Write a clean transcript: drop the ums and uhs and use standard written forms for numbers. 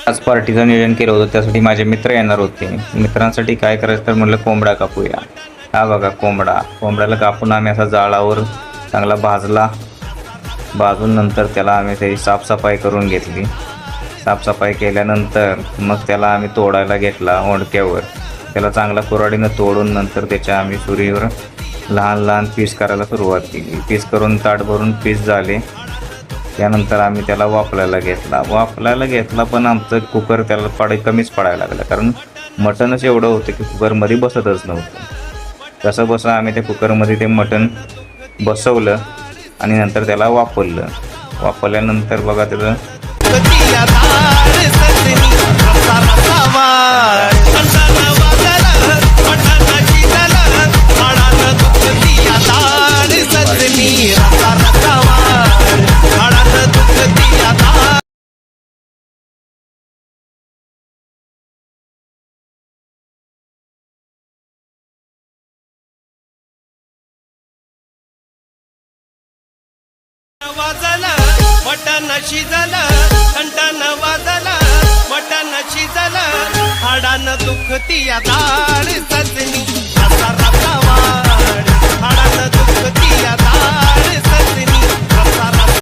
आज पार्टीचं नियोजन केलं होतं, त्यासाठी माझे मित्र येणार होते. मित्रांसाठी काय करायचं तर म्हटलं कोंबडा कापूया. हा बघा कोंबड्याला कापून आम्ही असा जाळावर चांगला भाजून नंतर त्याला आम्ही त्याची साफसफाई करून घेतली. साफसफाई केल्यानंतर मग त्याला आम्ही तोडायला घेतला ओंडक्यावर. त्याला चांगला कुऱ्हाडीनं तोडून नंतर त्याच्या आम्ही सुरीवर लहान लहान पीस करायला सुरुवात केली. पीस करून ताट भरून पीस झाले. त्यानंतर आम्ही त्याला वाफलायला घेतला पण आमचं कुकर त्याला कमीच पडायला लागलं, कारण मटणच एवढं होतं की कुकरमध्ये बसतच नव्हतं. कसं आम्ही त्या कुकरमध्ये ते मटण बसवलं आणि नंतर त्याला वाफवल्यानंतर बघा त्याचं वाजलं मटण शिजलं, घंटानं वाजलं मटण शिजलं, हाडानं दुखती या दाढ.